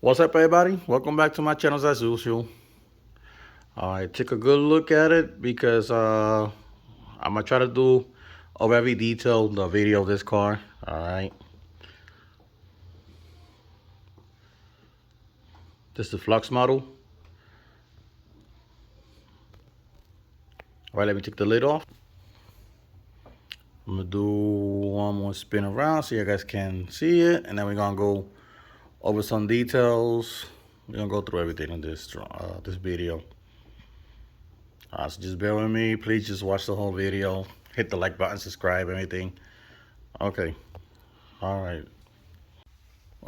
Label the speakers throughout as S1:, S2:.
S1: What's up, everybody? Welcome back to my channel as usual. I take a good look at it because I'm gonna try to do a very detailed video of this car. All right, this is the Flux model. All right, let me take the lid off. I'm gonna do one more spin around so you guys can see it, and then we're gonna go over some details. We're gonna go through everything in this video. So just bear with me. Please just watch the whole video. Hit the like button, subscribe, everything. Okay. All right.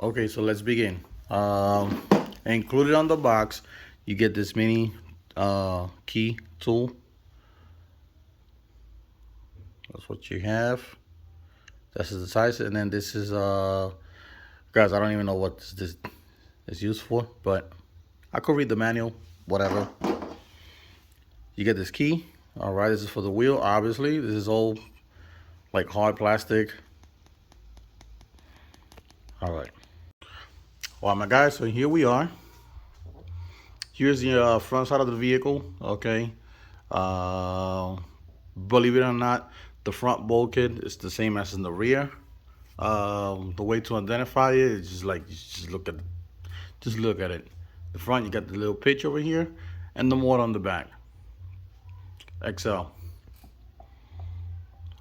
S1: Okay, so let's begin. Included on the box, you get this mini key tool. That's what you have. This is the size, and then this is guys, I don't even know what this is used for, but I could read the manual, whatever. You get this key. All right, this is for the wheel. Obviously, this is all like hard plastic. All right. Well, my guys, so here we are. Here's the front side of the vehicle. Okay. Believe it or not, the front bulkhead is the same as in the rear. The way to identify it is just like just look at it. The front, you got the little pitch over here, and the motor on the back. XL.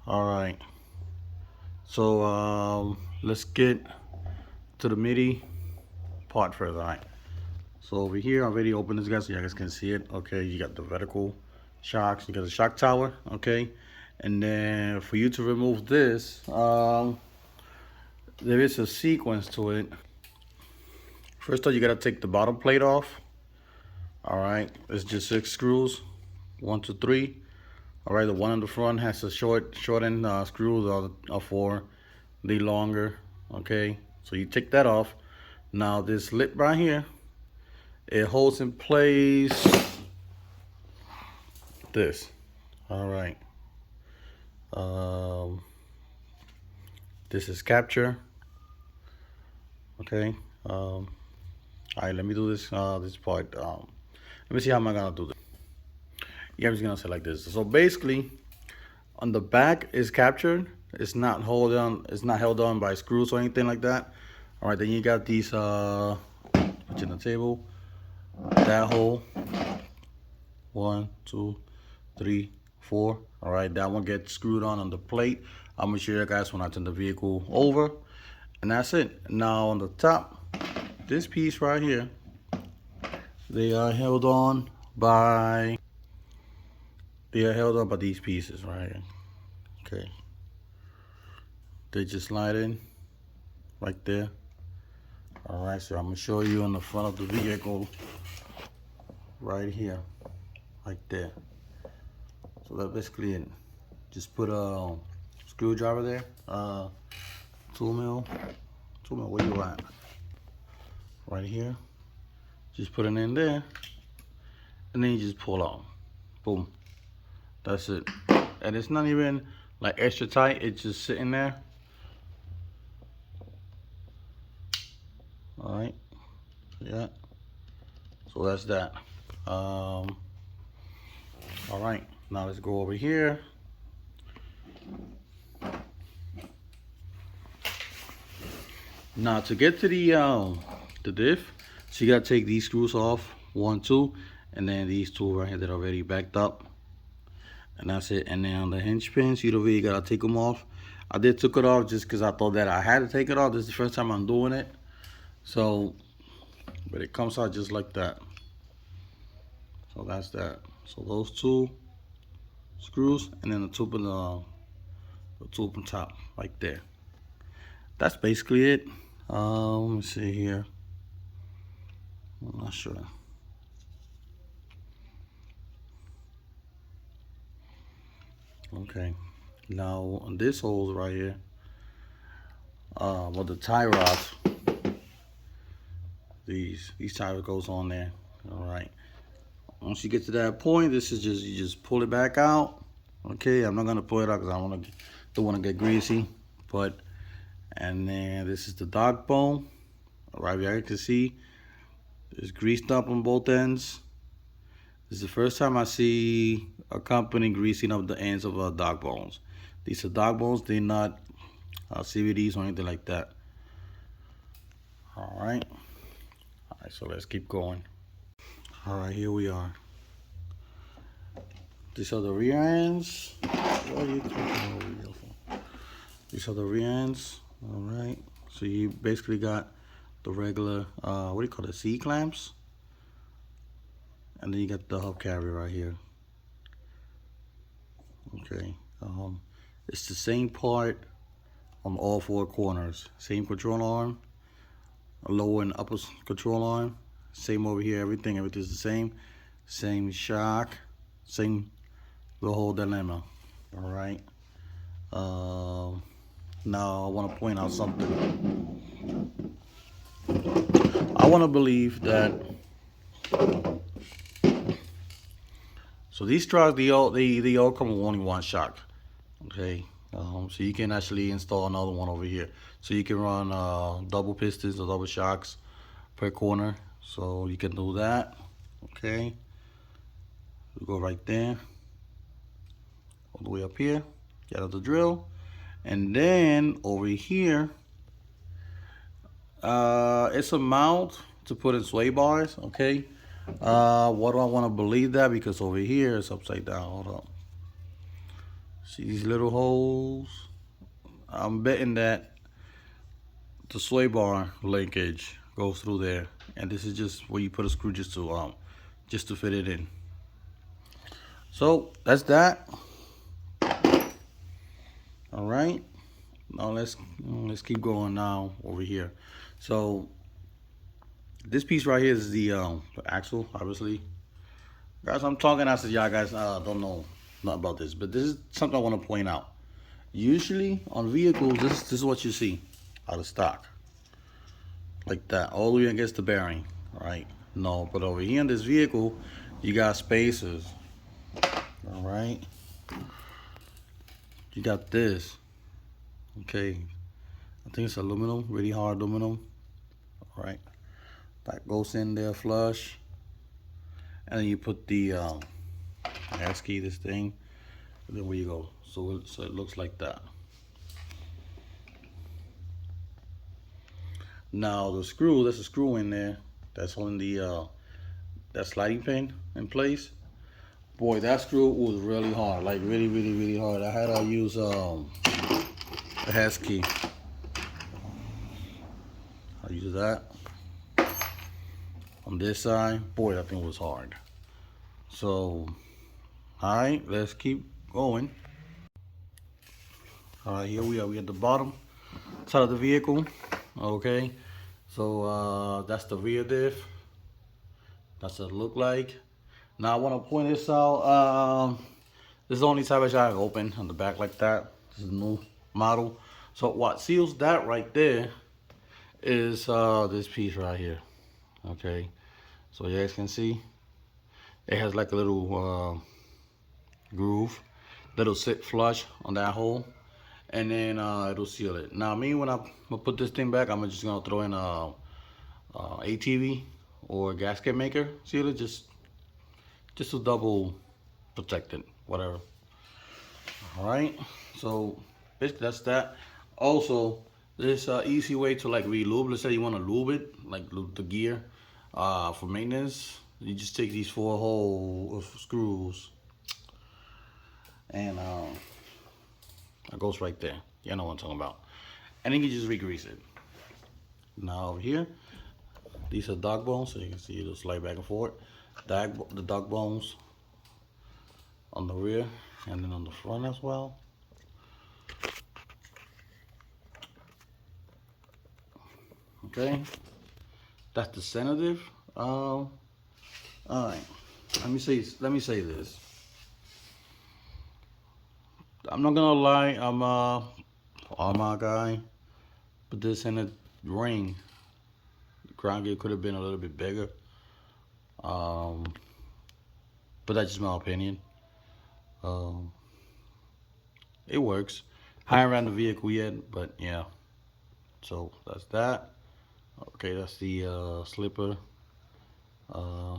S1: All right. So let's get to the MIDI part first. All right. So over here, I already opened this, guys, so you guys can see it. Okay, you got the vertical shocks, you got the shock tower. Okay, and then for you to remove this, there is a sequence to it. First off, you gotta take the bottom plate off. All right, it's just 6 screws, 1, 2, 3. All right, the one in the front has a short end screws for the longer. Okay, so you take that off. Now this lip right here, it holds in place this. All right. This is capture. Okay. All right. Let me do this this part. Let me see how am I gonna do this. Yeah, I'm just gonna say like this. So basically, on the back is captured. It's not held on. It's not held on by screws or anything like that. All right. Then you got these put in the table. That hole. 1, 2, 3, 4. All right, that one gets screwed on the plate. I'm gonna show you guys when I turn the vehicle over, and that's it. Now on the top, this piece right here, they are held on by these pieces right here. Okay, they just slide in right there. All right, so I'm gonna show you on the front of the vehicle right here, like there. So that's basically it. Just put a screwdriver there, 2 mil, where you at? Right here. Just put it in there, and then you just pull out. Boom. That's it. And it's not even like extra tight. It's just sitting there. All right. Yeah. So that's that. All right. Now let's go over here. Now to get to the diff, so you gotta take these screws off, 1, 2, and then these 2 right here that are already backed up, and that's it. And then on the hinge pins, you don't really gotta take them off. I did took it off just because I thought that I had to take it off. This is the first time I'm doing it, so but it comes out just like that. So that's that. So those 2 screws, and then the tube on top, like there. That's basically it. Let me see here. I'm not sure. Okay. Now on this hole right here, well, the tie rods, these tie rods goes on there. All right. Once you get to that point, this is just you just pull it back out. Okay. I'm not gonna pull it out because I don't want to get greasy, but. And then this is the dog bone. Right here, you can see It's greased up on both ends. This is the first time I see a company greasing up the ends of dog bones. These are dog bones, they're not CVDs or anything like that. Alright. Alright, so let's keep going. Alright, here we are. These are the rear ends. What are you talking about? These are the rear ends. Alright. So you basically got the regular, what do you call it, C-clamps? And then you got the hubcap right here. Okay. It's the same part on all four corners. Same control arm, lower and upper control arm. Same over here, everything's the same. Same shock, same the whole dilemma. All right. Now I want to point out something. I want to believe that. So these trucks, they all come with only one shock. Okay. So you can actually install another one over here. So you can run double pistons or double shocks per corner. So you can do that. Okay. We go right there. All the way up here. Get out the drill. And then over here, it's a mount to put in sway bars. Okay. What do I want to believe that? Because over here it's upside down. Hold up. See these little holes? I'm betting that the sway bar linkage goes through there, and this is just where you put a screw just to fit it in. So that's that. All right. Now let's keep going now over here. So this piece right here is the axle, obviously. Guys, I'm talking as if y'all guys don't know nothing about this, but this is something I want to point out. Usually on vehicles, this is what you see out of stock, like that, all the way against the bearing, right? No, but over here in this vehicle, you got spacers. All right, you got this. Okay, I think it's aluminum, really hard aluminum. All right, that goes in there flush, and then you put the ASCII, this thing, and then where you go. So it looks like that. Now the screw, there's a screw in there that's holding the that sliding pin in place. Boy, that screw was really hard, like really hard. I had to use a ASCII. I use that on this side. Boy, that thing was hard. So, all right, let's keep going. All right, here we are. We at the bottom side of the vehicle. Okay, so that's the rear diff. That's what it look like. Now I want to point this out. This is the only salvage I open on the back like that. This is a new model. So what seals that right there is this piece right here. Okay, so you guys can see it has like a little groove that'll sit flush on that hole, and then it'll seal it. Now me, when I put this thing back, I'm just gonna throw in a ATV or a gasket maker sealer, just to double protect it, whatever. All right, so basically that's that. Also, there's an easy way to like re-lube. Let's say you want to lube it, like lube the gear for maintenance. You just take these 4 hole screws, and it goes right there. You know what I'm talking about. And then you just re-grease it. Now over here, these are dog bones, so you can see it'll slide back and forth. The dog bones on the rear and then on the front as well. Okay, that's the center diff. All right, let me say this. I'm not gonna lie, I'm a Armor guy, but this in the ring, the ground gear could have been a little bit bigger. But that's just my opinion. It works. I haven't ran the vehicle yet, but yeah. So that's that. Okay, that's the slipper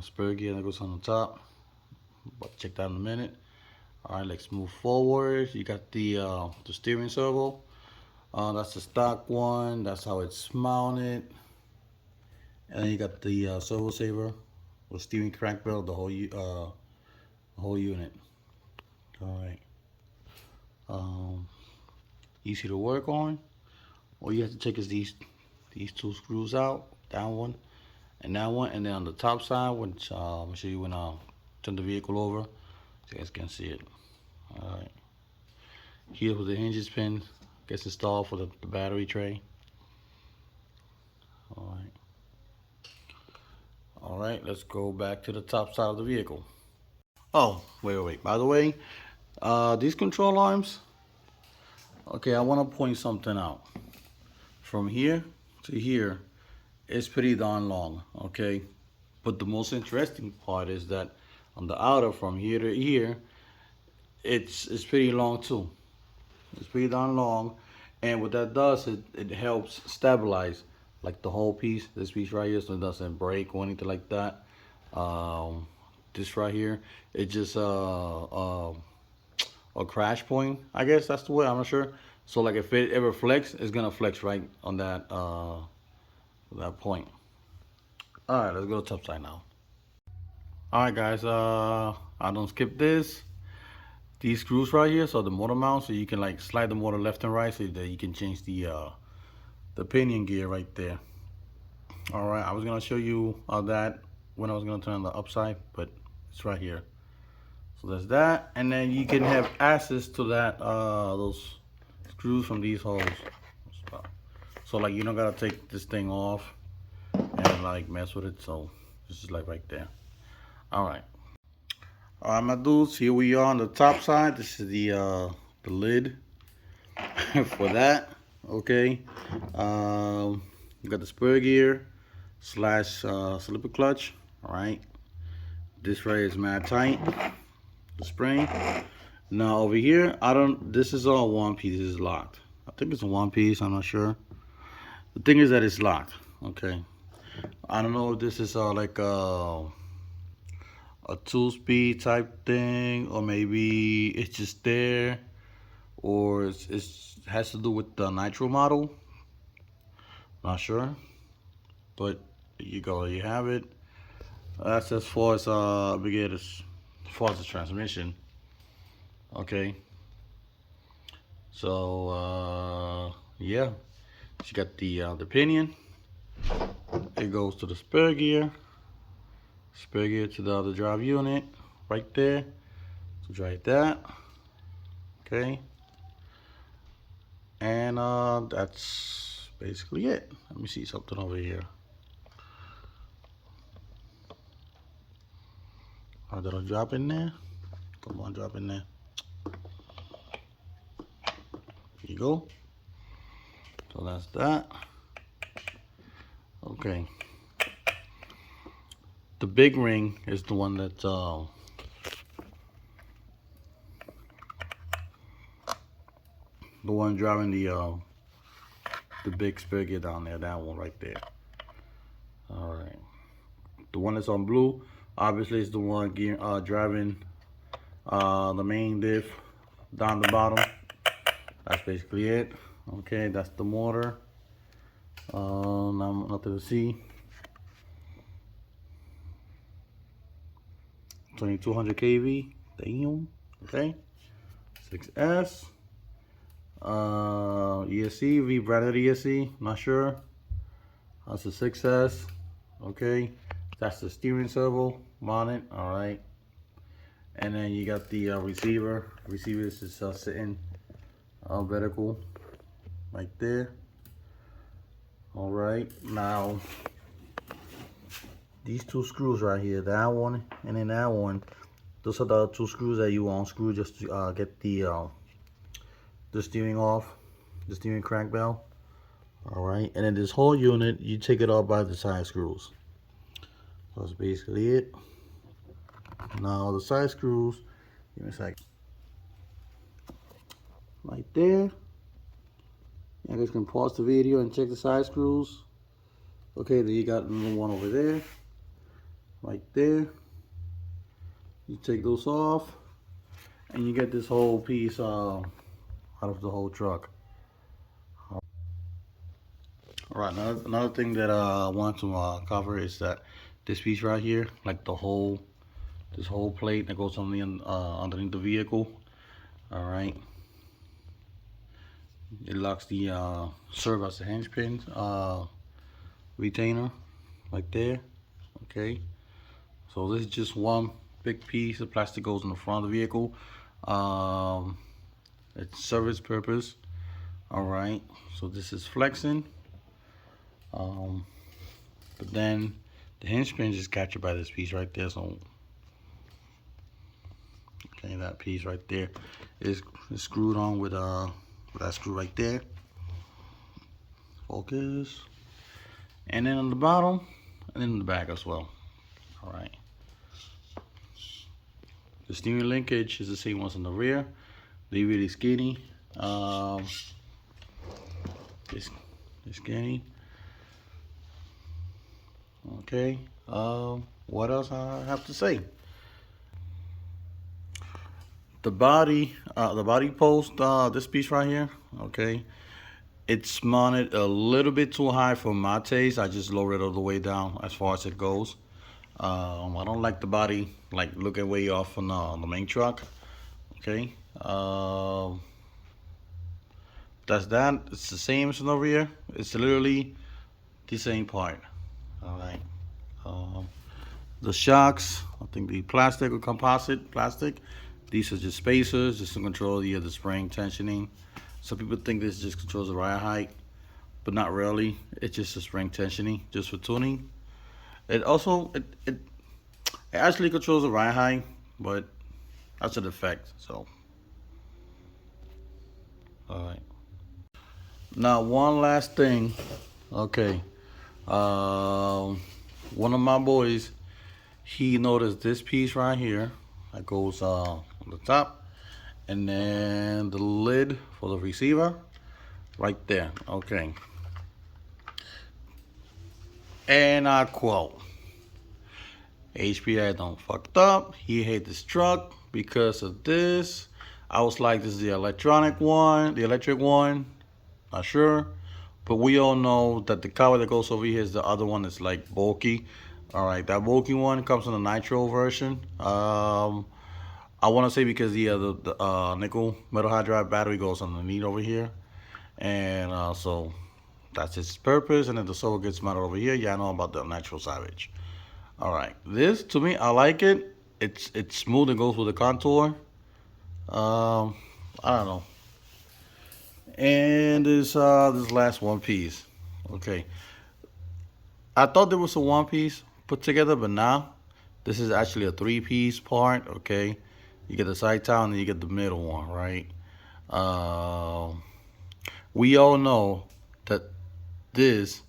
S1: spur gear that goes on the top, but check that in a minute. All right, let's move forward. You got the steering servo. That's the stock one. That's how it's mounted. And then you got the servo saver with steering crank bell, the whole unit. All right. Easy to work on. All you have to take is these two screws out, that one and that one, and then on the top side, which I'll show you when I turn the vehicle over, so you guys can see it. All right. Here with the hinges pin gets installed for the battery tray. All right. All right, let's go back to the top side of the vehicle. Oh, wait. By the way, these control arms, okay, I want to point something out. From here to here, it's pretty darn long, okay? But the most interesting part is that on the outer, from here to here, it's pretty long too. It's pretty darn long, and what that does, it helps stabilize like the whole piece, this piece right here, so it doesn't break or anything like that. This right here, it just a crash point, I guess that's the way, I'm not sure. So like if it ever flex, it's gonna flex right on that point. All right, let's go to top side now. All right, guys, I don't skip this. These screws right here, so the motor mount, so you can like slide the motor left and right, so that you can change the pinion gear right there. All right, I was gonna show you that when I was gonna turn on the upside, but it's right here. So there's that, and then you can have access to that those screws from these holes. So like you don't gotta take this thing off and like mess with it. So this is like right there. All right, my dudes. Here we are on the top side. This is the lid for that. Okay, you got the spur gear slash slipper clutch. All right, this right is mad tight. The spring. Now over here, this is all one piece. This is locked. I think it's a one piece. I'm not sure. The thing is that it's locked. Okay. I don't know if this is like a 2-speed type thing, or maybe it's just there, or it has to do with the nitro model. Not sure, but there you go. You have it. That's as far as as far as the transmission. Okay. So yeah, you got the pinion. It goes to the spur gear to the other drive unit right there. So drive that. Okay. And that's basically it. Let me see something over here. Did I drop in there? Come on, drop in there. There you go. So that's that. Okay. The big ring is the one that the one driving the big spigot down there. That one right there. All right. The one that's on blue, obviously, is the one driving the main diff down the bottom. That's basically it. Okay, that's the motor. Now nothing to see. 2200 kV. Damn. Okay. 6S. ESC, V branded ESC. Not sure. That's the 6S. Okay. That's the steering servo mounted. All right. And then you got the receiver. Receiver is just sitting vertical right there. All right. Now these two screws right here, that one and then that one, those are the two screws that you unscrew just to get the steering off, the steering crank bell. All right, and then this whole unit, you take it off by the side screws. So that's basically it. Now the side screws, give me a second. Right there. You guys can pause the video and check the side screws. Okay, then you got another one over there. right there. You take those off, and you get this whole piece out of the whole truck. All right, another thing that I want to cover is that this piece right here, like this whole plate that goes on the underneath the vehicle. All right, it locks the serve as a hinge pin retainer, right there. Okay, so this is just one big piece of plastic goes in the front of the vehicle. It's service purpose. All right, so this is flexing. But then the hinge pin is captured by this piece right there. So, okay, that piece right there is screwed on with that screw right there. Focus. And then on the bottom, and then in the back as well. All right. The steering linkage is the same ones in the rear. They're really skinny. It's skinny. Okay. What else I have to say? The body post, this piece right here. Okay. It's mounted a little bit too high for my taste. I just lower it all the way down as far as it goes. I don't like the body like looking way off on the main truck. Okay. That's that. It's the same as over here. It's literally the same part. All right. The shocks, I think the plastic or composite plastic. These are just spacers, just to control the spring tensioning. Some people think this just controls the ride height, but not really. It's just a spring tensioning, just for tuning. It also it actually controls the ride height, but that's a defect. So, all right. Now one last thing. Okay. One of my boys, he noticed this piece right here that goes on the top, and then the lid for the receiver right there. Okay. And I quote, HPI done fucked up. He hate this truck because of this. I was like, this is the electric one. Not sure. But we all know that the cover that goes over here is the other one that's like bulky. All right, that bulky one comes in the nitro version. I want to say because the nickel metal hydride battery goes underneath over here, and so that's its purpose. And then the silver gets mounted over here. Yeah, I know about the natural savage. All right, this to me, I like it. It's smooth and goes with the contour. I don't know. And this last one piece. Okay, I thought there was a one piece put together, but now this is actually a three-piece part. Okay, you get the side towel and then you get the middle one, right? Uh, we all know that this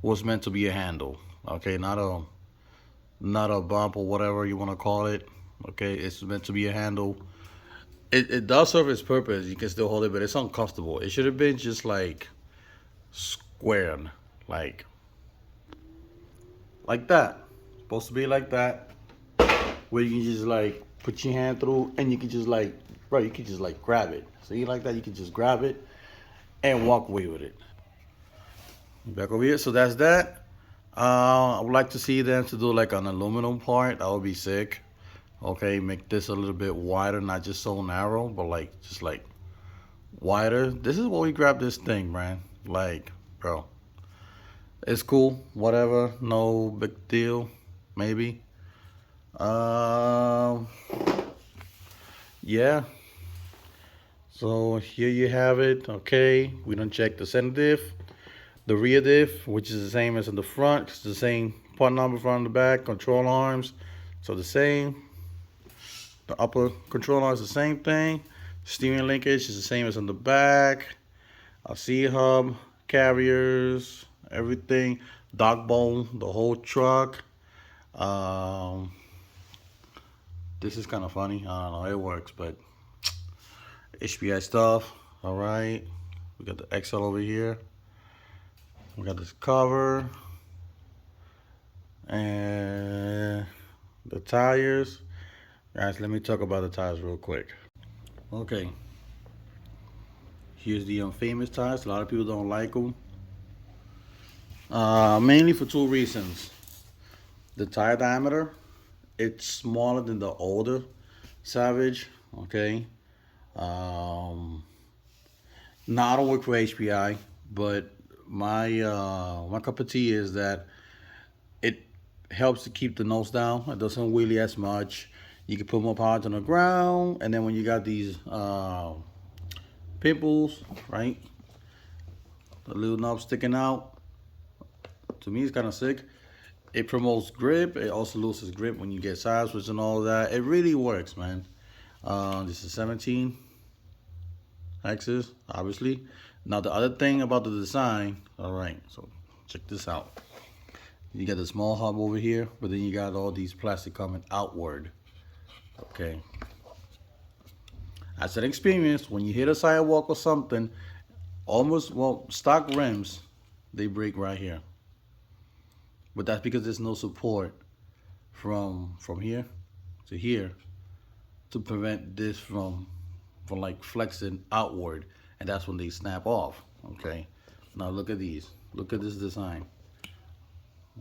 S1: was meant to be a handle. Okay, not a bump or whatever you want to call it. Okay, it's meant to be a handle. It does serve its purpose. You can still hold it, but it's uncomfortable. It should have been just like squared, like that. Supposed to be like that, where you can just like put your hand through, and you can just like, bro, you can just like grab it. See, like that, you can just grab it and walk away with it. Back over here. So that's that. I would like to see them to do like an aluminum part. That would be sick. Okay, make this a little bit wider, not just so narrow, but like just like wider. This is what we grab this thing, man. Like, bro, it's cool. Whatever, no big deal. Maybe. Um, yeah. So here you have it. Okay, we don't check the center diff, the rear diff, which is the same as in the front. It's the same part number front and the back. Control arms, so the same. The upper control arm is the same thing. Steering linkage is the same as on the back. C hub, carriers, everything. Dog bone, the whole truck. This is kind of funny. I don't know, it works, but HPI stuff. All right, we got the XL over here. We got this cover, and tires. Guys, let me talk about the tires real quick. Okay, here's the famous tires. A lot of people don't like them. Mainly for two reasons. The tire diameter, it's smaller than the older Savage. Okay. Um, Now I don't work for HPI, but my cup of tea is that it helps to keep the nose down. It doesn't wheelie as much. You can put more power on the ground, and then when you got these pimples, right, the little knob sticking out, to me it's kind of sick. It promotes grip. It also loses grip when you get side switch and all that. It really works, man. This is 17 axis, obviously. Now the other thing about the design, all right, so check this out. You got the small hub over here, but then you got all these plastic coming outward. Okay. As an experience, when you hit a sidewalk or something, almost, well, stock rims, they break right here. But that's because there's no support from here to here to prevent this from like flexing outward, and that's when they snap off. Okay, now look at these. Look at this design.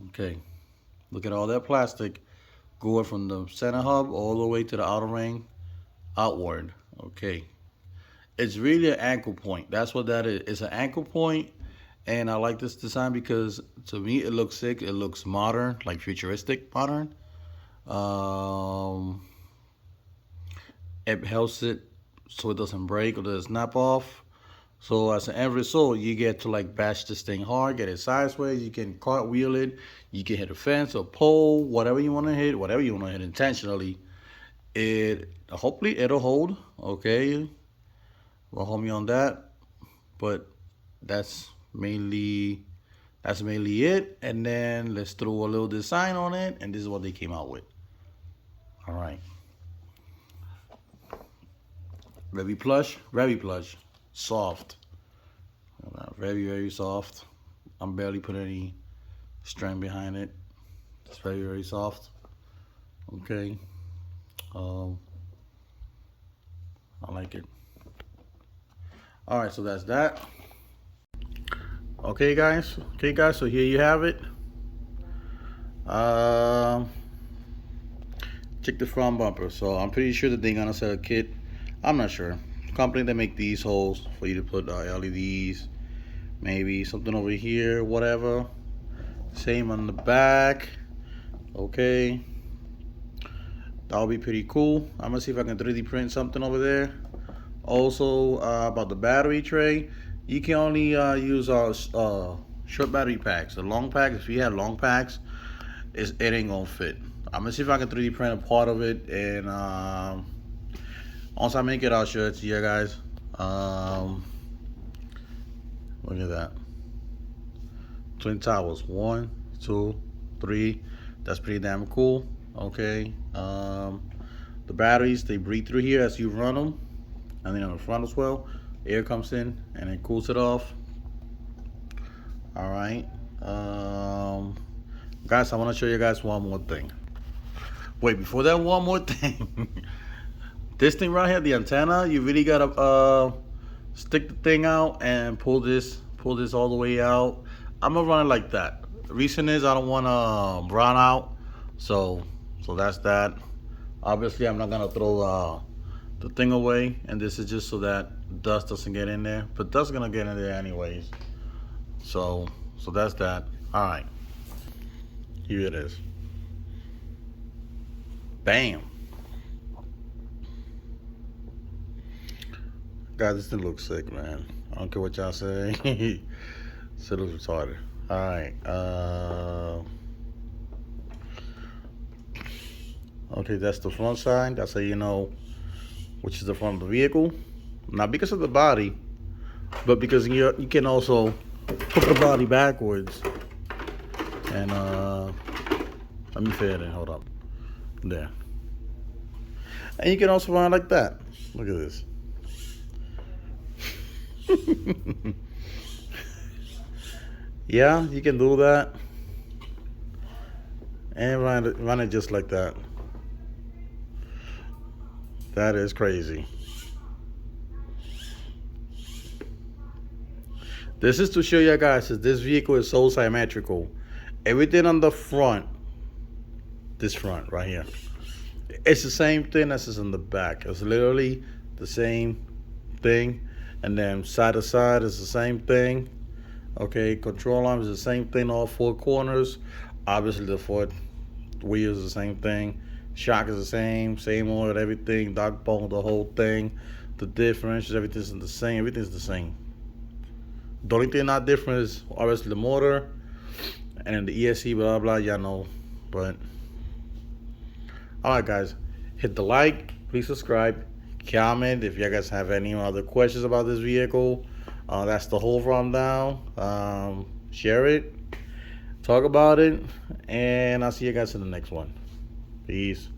S1: Okay, look at all that plastic going from the center hub all the way to the outer ring outward. Okay, it's really an ankle point. That's what that is. It's an ankle point, and I like this design because to me it looks sick. It looks modern, like futuristic modern. It helps it so it doesn't break or doesn't snap off. So as an end result, you get to like bash this thing hard, get it sideways. You can cartwheel it. You can hit a fence or pole, whatever you want to hit, whatever you want to hit intentionally. It hopefully it'll hold. Okay, well, hold me on that. But that's mainly it. And then let's throw a little design on it, and this is what they came out with. All right. Very plush, soft. Very, very soft. I'm barely putting any strength behind it. It's very, very soft. Okay. I like it. All right, so that's that. Okay, guys. So here you have it. Check the front bumper. So I'm pretty sure that they're gonna sell a kit. I'm not sure. Company that make these holes for you to put LEDs, maybe something over here, whatever. Same on the back. Okay, that would be pretty cool. I'm gonna see if I can 3D print something over there. Also, about the battery tray, you can only use short battery packs. The long packs, if you have long packs, it ain't gonna fit. I'm gonna see if I can 3D print a part of it, and once I make it, I'll show it to you guys. Look at that. Twin towers. 1, 2, 3. That's pretty damn cool. Okay. The batteries, they breathe through here as you run them. And then on the front as well, air comes in and it cools it off. All right. Guys, I want to show you guys one more thing. Wait, before that, one more thing. This thing right here, the antenna, you really gotta stick the thing out and pull this all the way out. I'm gonna run it like that. The reason is I don't wanna brown out, so that's that. Obviously, I'm not gonna throw the thing away, and this is just so that dust doesn't get in there. But dust's gonna get in there anyways. So that's that. All right, here it is. Bam. Guys, this thing looks sick, man. I don't care what y'all say. This looks retarded. Alright. Okay, that's the front side. That's how you know which is the front of the vehicle. Not because of the body, but because you can also put the body backwards. And let me fit it in. Hold up. There. And you can also run like that. Look at this. Yeah, you can do that and run it just like that. That is crazy. This is to show you guys that this vehicle is so symmetrical. Everything on the front, this front right here, it's the same thing as is in the back. It's literally the same thing. And then side to side is the same thing. Okay, control arm is the same thing, all four corners. Obviously the four wheels is the same thing. Shock is the same order, everything, dog bone, the whole thing. The differentials, everything's the same, everything's the same. The only thing not different is obviously the motor and the ESC, blah blah, y'all know. But alright guys, hit the like, please subscribe, comment if you guys have any other questions about this vehicle. That's the whole rundown. Share it, talk about it, and I'll see you guys in the next one. Peace.